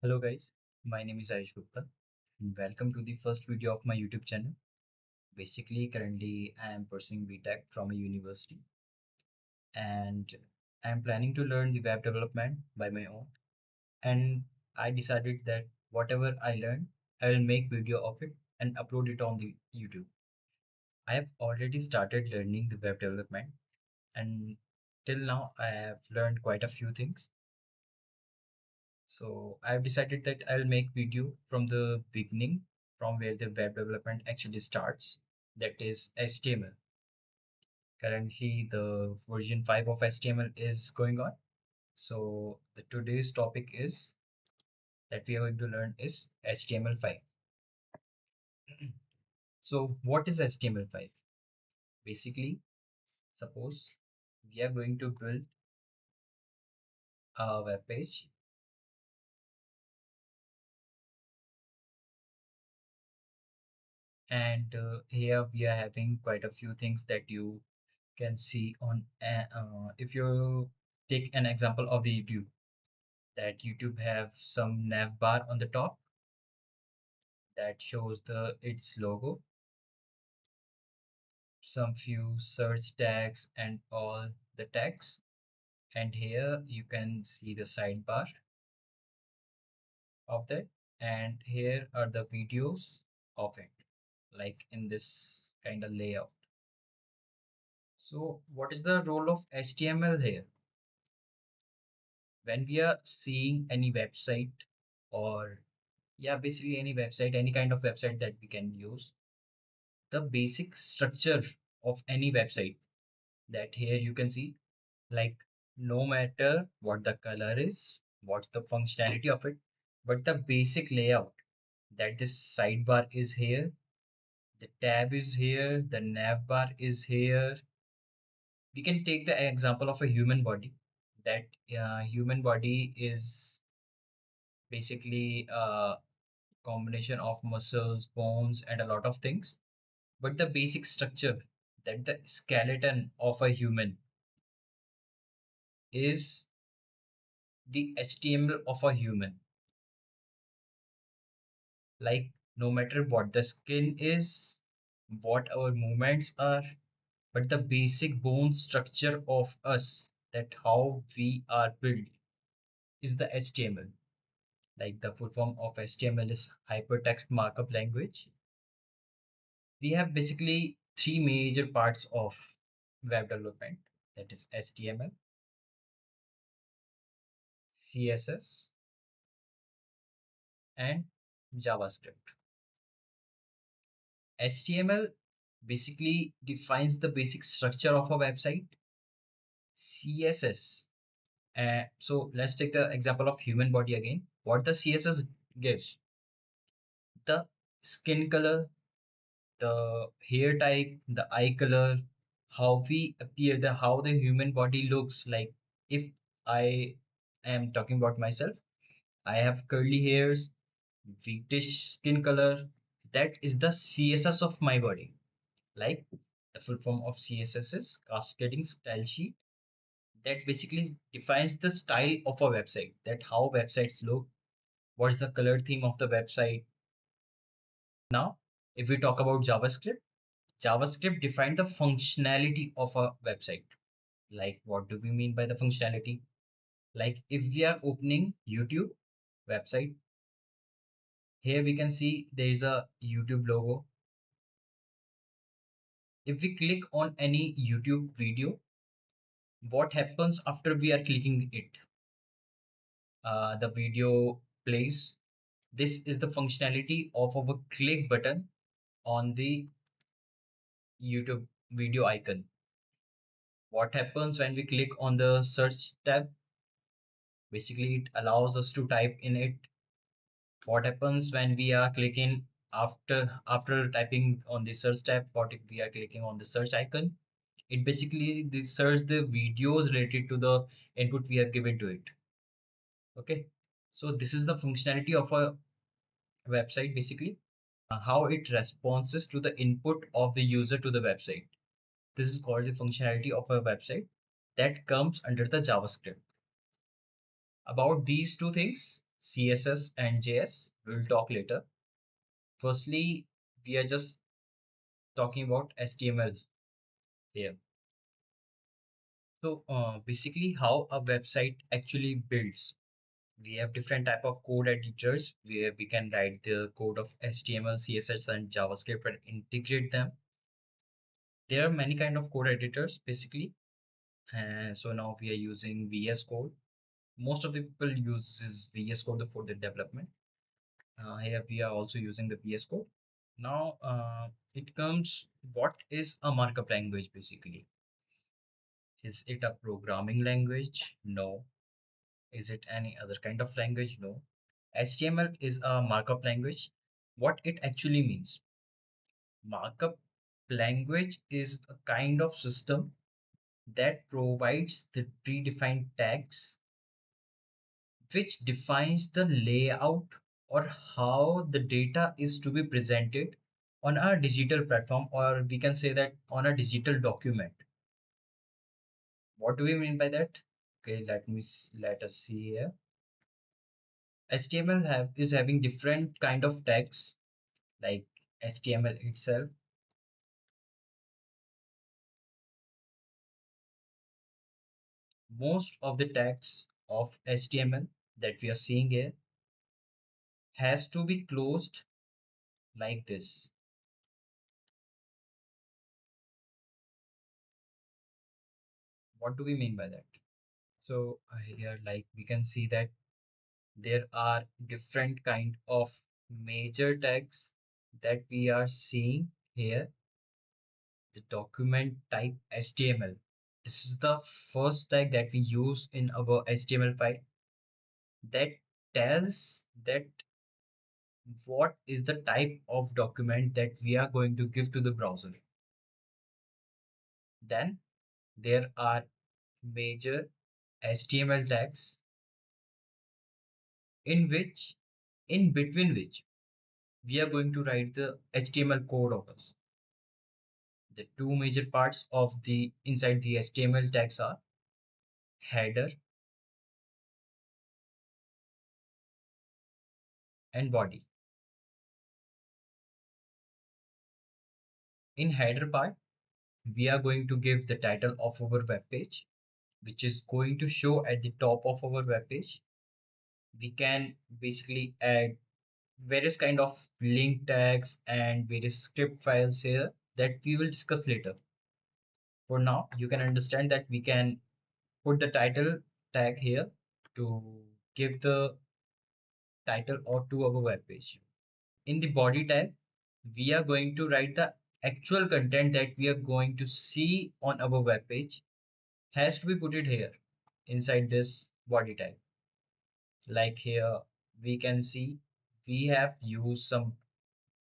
Hello guys, my name is Ayush Gupta and welcome to the first video of my YouTube channel. Basically, currently I am pursuing BTech from a university and I am planning to learn the web development by my own. And I decided that whatever I learn, I will make video of it and upload it on the YouTube. I have already started learning the web development and till now I have learned quite a few things. So I've decided that I'll make video from the beginning, from where the web development actually starts, that is HTML. Currently, the version 5 of HTML is going on. So the today's topic is that we are going to learn is HTML5. So what is HTML5? Basically, suppose we are going to build a web page and here we are having quite a few things that you can see on if you take an example of the YouTube, that YouTube have some nav bar on the top that shows the its logo, some few search tags and all the tags, and here you can see the sidebar of that, and here are the videos of it, like in this kind of layout. So what is the role of HTML here? When we are seeing any website, or yeah, basically any website, any kind of website that we can use, the basic structure of any website, that here you can see, like, no matter what the color is, what's the functionality of it, but the basic layout, that this sidebar is here, the tab is here, the nav bar is here. We can take the example of a human body, that human body is basically a combination of muscles, bones, and a lot of things. But the basic structure, that the skeleton of a human is the HTML of a human. Like, no matter what the skin is, what our movements are, but the basic bone structure of us, that how we are built, is the HTML. Like, the full form of HTML is hypertext markup language. We have basically three major parts of web development, that is HTML, CSS, and JavaScript. HTML basically defines the basic structure of a website. CSS, so let's take the example of human body again. What the CSS gives: the skin color, the hair type, the eye color, how we appear, the how the human body looks like. If I am talking about myself, I have curly hairs, whitish skin color. That is the CSS of my body. Like, the full form of CSS is cascading style sheet. That basically defines the style of a website, that how websites look, what's the color theme of the website. Now, if we talk about JavaScript, JavaScript defines the functionality of a website. Like, what do we mean by the functionality? Like, if we are opening YouTube website, here we can see there is a YouTube logo. If we click on any YouTube video, what happens after we are clicking it? The video plays. This is the functionality of our click button on the YouTube video icon. What happens when we click on the search tab? Basically, it allows us to type in it. What happens when we are clicking after typing on the search tab? What if we are clicking on the search icon? It basically search the videos related to the input we have given to it. Okay, so this is the functionality of a website, basically how it responses to the input of the user to the website. This is called the functionality of a website, that comes under the JavaScript. About these two things, CSS and JS. We'll talk later. Firstly, we are just talking about HTML here. So basically how a website actually builds. We have different type of code editors where we can write the code of HTML, CSS and JavaScript and integrate them. There are many kind of code editors basically. So now we are using VS Code. Most of the people uses VS Code for the development. Here we are also using the VS Code. Now it comes, what is a markup language basically? Is it a programming language? No. Is it any other kind of language? No. HTML is a markup language. What it actually means? Markup language is a kind of system that provides the predefined tags which defines the layout or how the data is to be presented on a digital platform, or we can say that on a digital document. What do we mean by that? Okay, let us see here. HTML is having different kind of tags like HTML itself. Most of the tags of HTML that we are seeing here has to be closed like this. What do we mean by that? So here, like we can see that there are different kind of major tags that we are seeing here. The document type HTML. This is the first tag that we use in our HTML file that tells that what is the type of document that we are going to give to the browser. Then there are major HTML tags in which, in between which, we are going to write the HTML code of us. The two major parts of the inside the HTML tags are header and body. In header part, we are going to give the title of our web page, which is going to show at the top of our web page. We can basically add various kind of link tags and various script files here that we will discuss later. For now, you can understand that we can put the title tag here to give the title or to our web page. In the body tag, we are going to write the actual content that we are going to see on our web page has to be put it here inside this body tag. Like here, we can see we have used some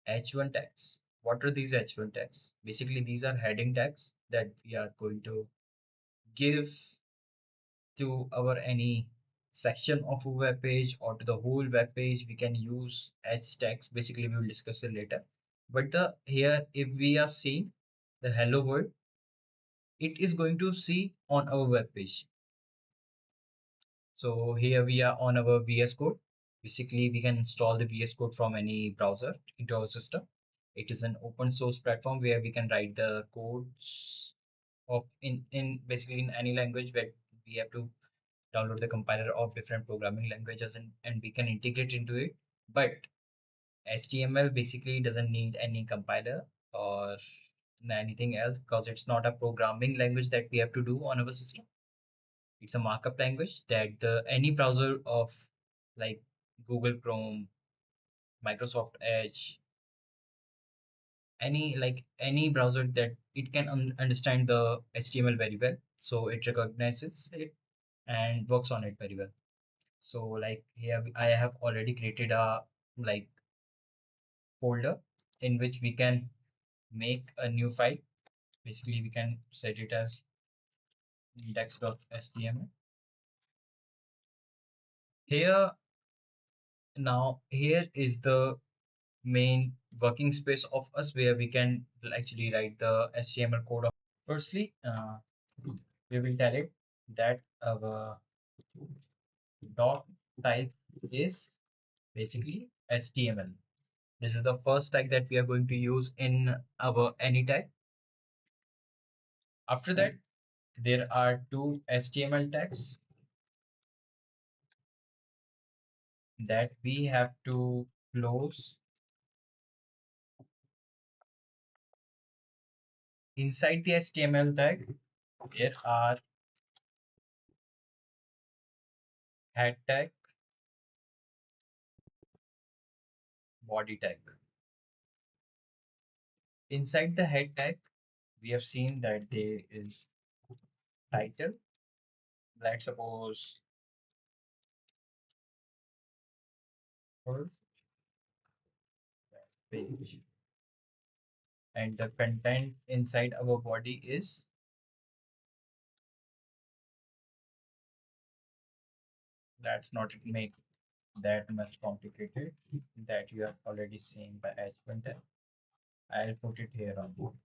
H1 tags. What are these H1 tags? Basically, these are heading tags that we are going to give to our any section of a web page or to the whole web page. We can use H tags. Basically, we will discuss it later. But the here, if we are seeing the hello world, it is going to see on our web page. So here we are on our VS Code. Basically, we can install the VS Code from any browser into our system. It is an open source platform where we can write the codes of in basically in any language where we have to download the compiler of different programming languages and we can integrate into it. But HTML basically doesn't need any compiler or anything else because it's not a programming language that we have to do on our system. It's a markup language that the any browser of like Google Chrome, Microsoft Edge, any browser that it can understand the HTML very well. So it recognizes it and works on it very well. So like here I have already created a like folder in which we can make a new file. Basically, we can set it as index.html. Here now here is the main working space of us where we can actually write the HTML code of. Firstly, we will tell it that our dot type is basically HTML. This is the first tag that we are going to use in our any tag. After that, there are two HTML tags that we have to close. Inside the HTML tag, there are head tag, body tag. Inside the head tag, we have seen that there is title. Let's suppose first page, and the content inside our body is, let's not make that much complicated, that you have already seen the H1 tag. I'll put it here on board.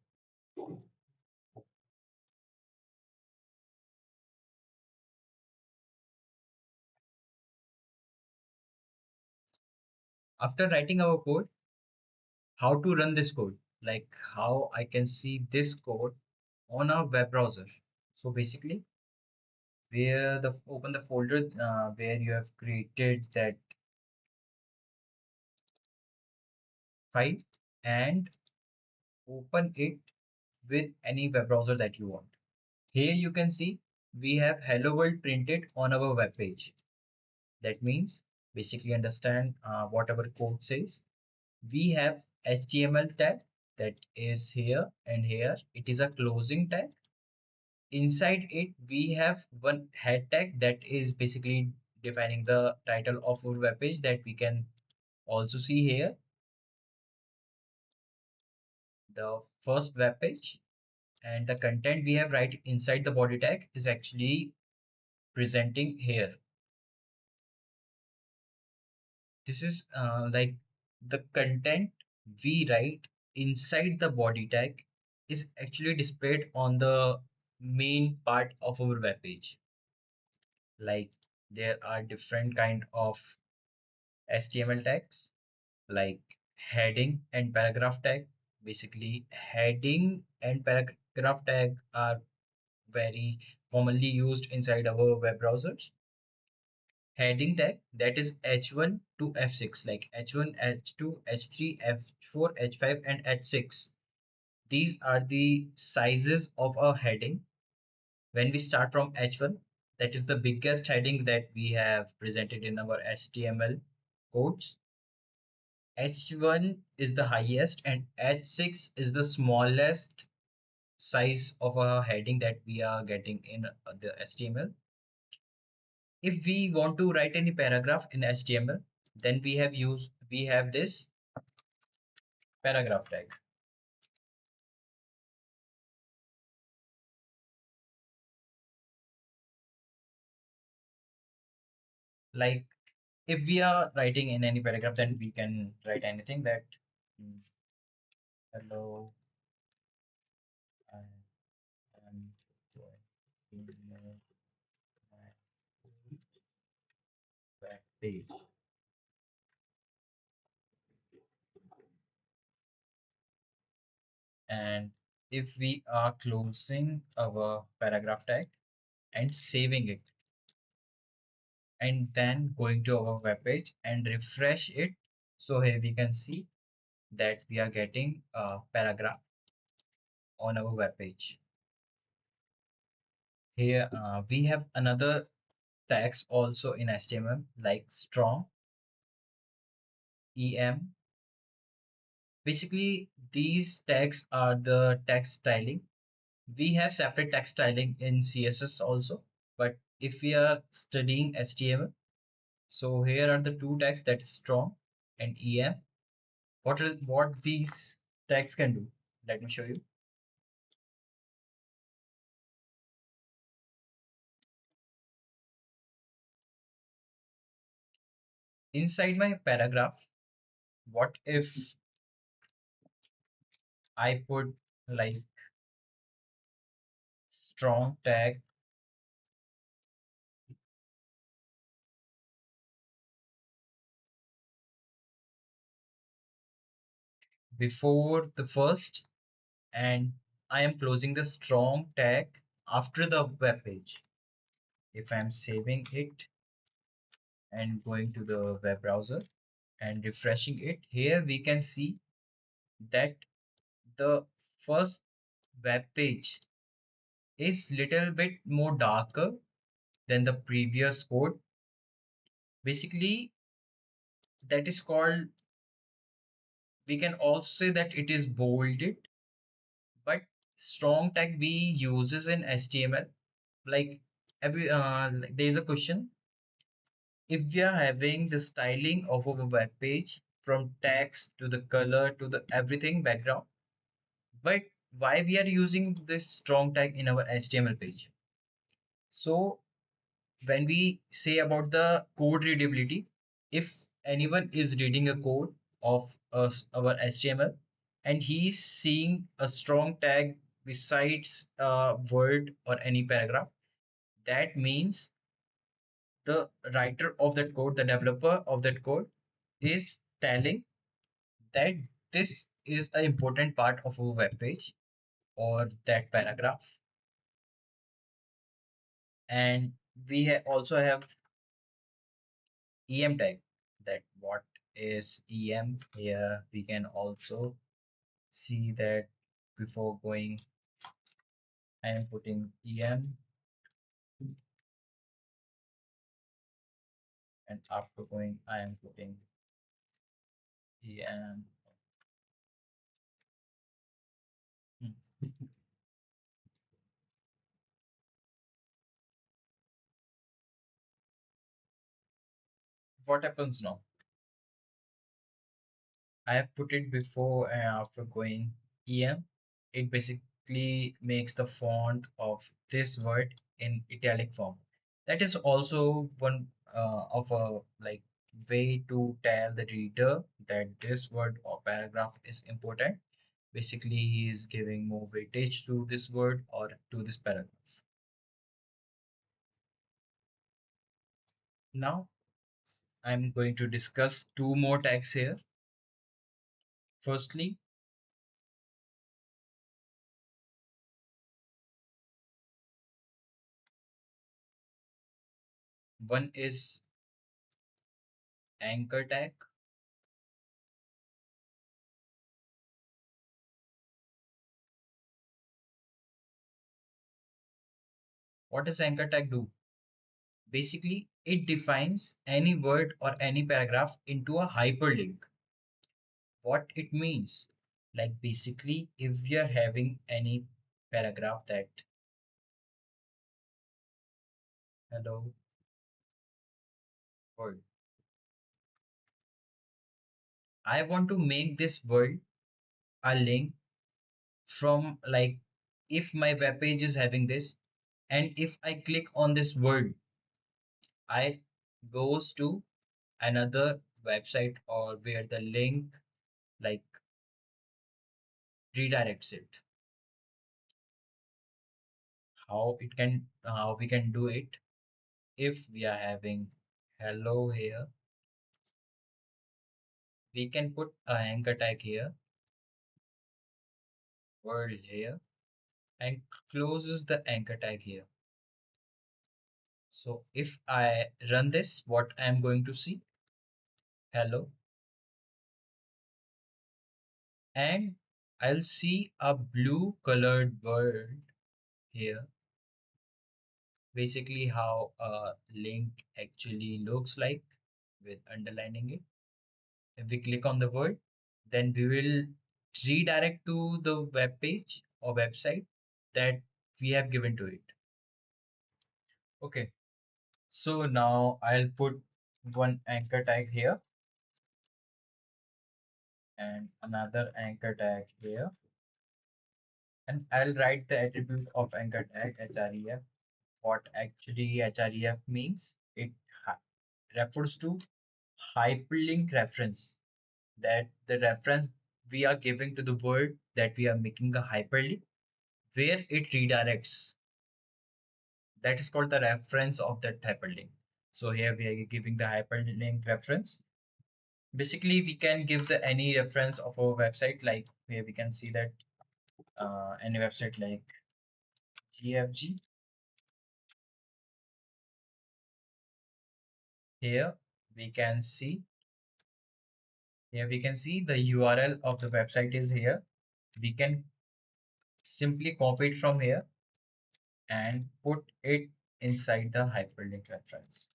After writing our code, how to run this code, like how I can see this code on a web browser. So basically, where the open the folder where you have created that file and open it with any web browser that you want. Here you can see we have hello world printed on our web page. That means basically understand what our code says. We have HTML tag that is here and here. It is a closing tag. Inside it, we have one head tag that is basically defining the title of our web page that we can also see here. The first web page and the content we have right inside the body tag is actually presenting here. This is like the content we write inside the body tag is actually displayed on the main part of our web page. Like there are different kind of HTML tags like heading and paragraph tag. Basically, heading and paragraph tag are very commonly used inside our web browsers. Heading tag, that is H1 to F6, like H1, H2, H3, F4, H5, and H6. These are the sizes of a heading. When we start from H1, that is the biggest heading that we have presented in our HTML codes. H1 is the highest and H6 is the smallest size of a heading that we are getting in the HTML. If we want to write any paragraph in HTML, then we have this paragraph tag. Like if we are writing in any paragraph, then we can write anything that mm, hello, I am going to my web page. And if we are closing our paragraph tag and saving it and then going to our web page and refresh it, so here we can see that we are getting a paragraph on our web page. Here we have another tags also in HTML like strong, em. Basically, these tags are the text styling. We have separate text styling in CSS also, but if we are studying HTML, so here are the two tags, that is strong and em. What these tags can do? Let me show you. Inside my paragraph, what if I put like strong tag before the first, and I am closing the strong tag after the web page. If I'm saving it and going to the web browser and refreshing it, here we can see that the first web page is little bit more darker than the previous code. Basically, that is called, we can also say that it is bolded, but strong tag we uses in HTML. Like like there is a question, if we are having the styling of our web page from text to the color to the everything background, but why we are using this strong tag in our HTML page? So when we say about the code readability, if anyone is reading a code of us, our HTML, and he's seeing a strong tag besides a word or any paragraph, that means the writer of that code, the developer of that code, is telling that this is an important part of our web page or that paragraph. And we also have EM tag. That what is EM? Here we can also see that before going, I am putting EM, and after going, I am putting EM. Hmm. What happens now? I have put it before and after going EM. It basically makes the font of this word in italic form. That is also one of a like way to tell the reader that this word or paragraph is important. Basically, he is giving more weightage to this word or to this paragraph. Now, I'm going to discuss two more tags here. Firstly, one is anchor tag. What does anchor tag do? Basically, it defines any word or any paragraph into a hyperlink. What it means? Like basically, if we are having any paragraph that hello world, I want to make this word a link from like if my web page is having this, and if I click on this word, I goes to another website or where the link like redirects it. How we can do it? If we are having hello here, we can put a anchor tag here, world here, and closes the anchor tag here. So if I run this, what I am going to see? Hello, and I'll see a blue colored word here. Basically, how a link actually looks like with underlining it. If we click on the word, then we will redirect to the web page or website that we have given to it. Okay, so now I'll put one anchor tag here and another anchor tag here, and I'll write the attribute of anchor tag href. What actually href means? It refers to hyperlink reference, that the reference we are giving to the word that we are making a hyperlink where it redirects. That is called the reference of that hyperlink. So here we are giving the hyperlink reference. Basically, we can give the any reference of our website, like where we can see that any website like GFG. Here we can see here we can see the URL of the website is here. We can simply copy it from here and put it inside the hyperlink reference.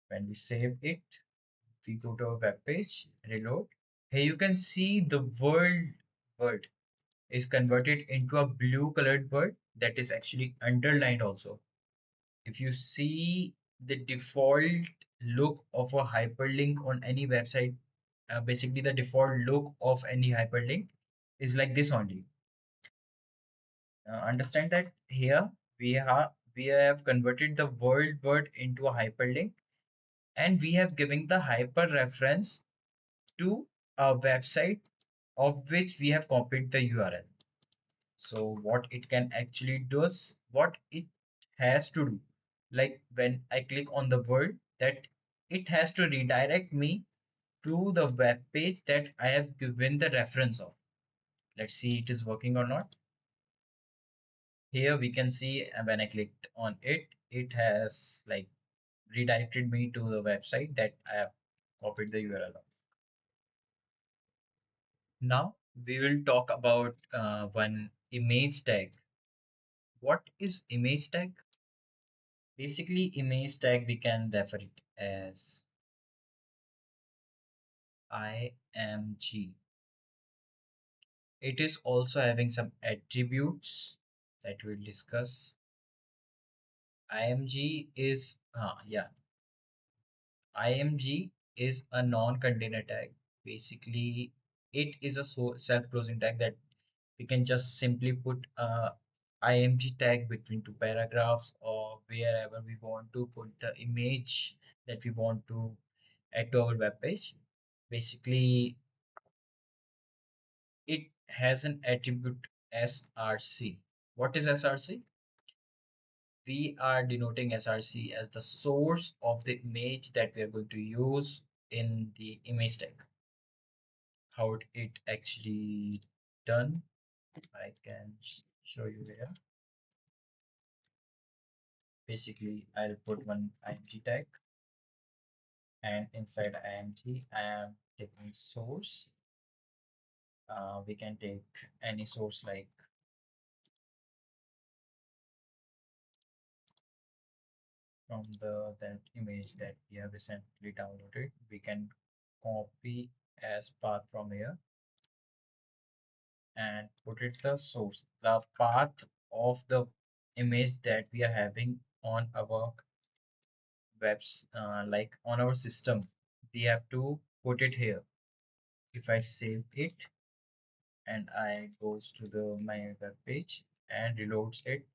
When we save it, we go to our web page, reload. Here you can see the word is converted into a blue colored word that is actually underlined also. If you see the default look of a hyperlink on any website, basically the default look of any hyperlink is like this only. Understand that here we have converted the word into a hyperlink, and we have given the hyper reference to a website of which we have copied the URL. So what it can actually does, what it has to do, like when I click on the word, that it has to redirect me to the web page that I have given the reference of. Let's see it is working or not. Here we can see when I clicked on it, it has like redirected me to the website that I have copied the URL of. Now we will talk about one image tag. What is image tag? Basically, image tag we can refer it as img. It is also having some attributes that we'll discuss. img is img is a non-container tag. Basically, it is a self-closing tag that we can just simply put a img tag between two paragraphs or wherever we want to put the image that we want to add to our web page. Basically, it has an attribute src. What is src? We are denoting src as the source of the image that we are going to use in the image tag. How it actually done, I can show you here. Basically, I'll put one img tag, and inside img I am taking source. We can take any source like from that image that we have recently downloaded. We can copy as path from here and put it the source, the path of the image that we are having on our webs, like on our system. We have to put it here. If I save it and I goes to the my web page and reloads it,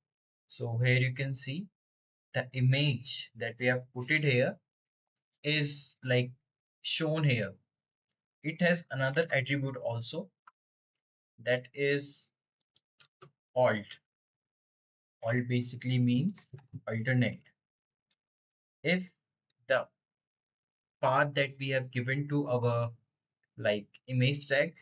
so here you can see the image that we have put it here is like shown here. It has another attribute also, that is alt. Alt basically means alternate. If the path that we have given to our like image tag,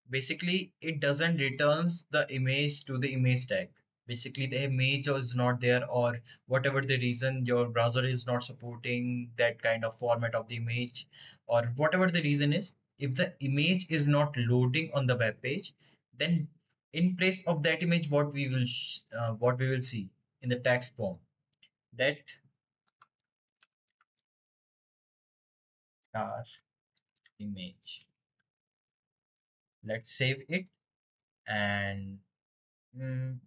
basically it doesn't returns the image to the image tag. Basically the image is not there, or whatever the reason your browser is not supporting that kind of format of the image, or whatever the reason is, if the image is not loading on the web page, then in place of that image what we will see in the text form, that our image. Let's save it and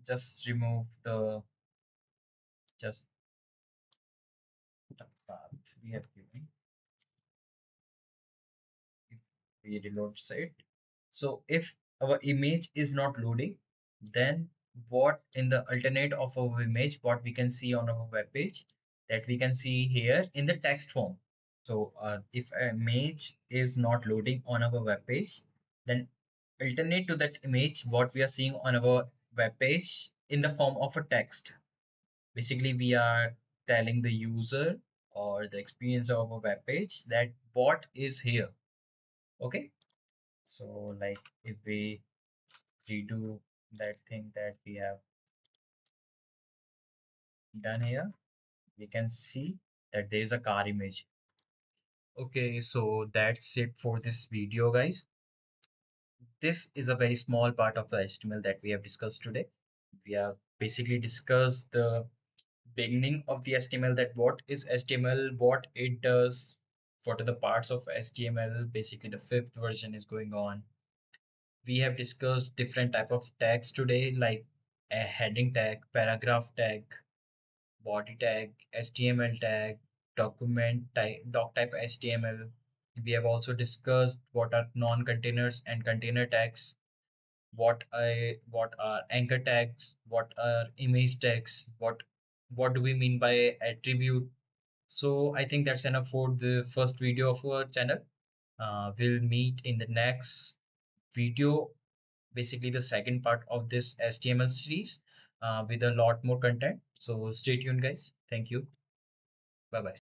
just remove the just the path we have given. If we reload it, so if our image is not loading, then what in the alternate of our image, what we can see on our web page, that we can see here in the text form. So if an image is not loading on our web page, then alternate to that image what we are seeing on our web page in the form of a text. Basically we are telling the user or the experience of a web page, that what is here. Okay, so like if we redo that thing that we have done here, we can see that there is a car image. Okay, so that's it for this video, guys. This is a very small part of the HTML that we have discussed today. We have basically discussed the beginning of the HTML, that what is HTML, what it does, what are the parts of HTML. Basically, the fifth version is going on. We have discussed different type of tags today, like a heading tag, paragraph tag, body tag, HTML tag, document type, doc type HTML. We have also discussed what are non-containers and container tags, what are anchor tags, what are image tags, what do we mean by attribute. So I think that's enough for the first video of our channel. We'll meet in the next video, basically the second part of this HTML series, with a lot more content. So stay tuned, guys. Thank you. Bye bye.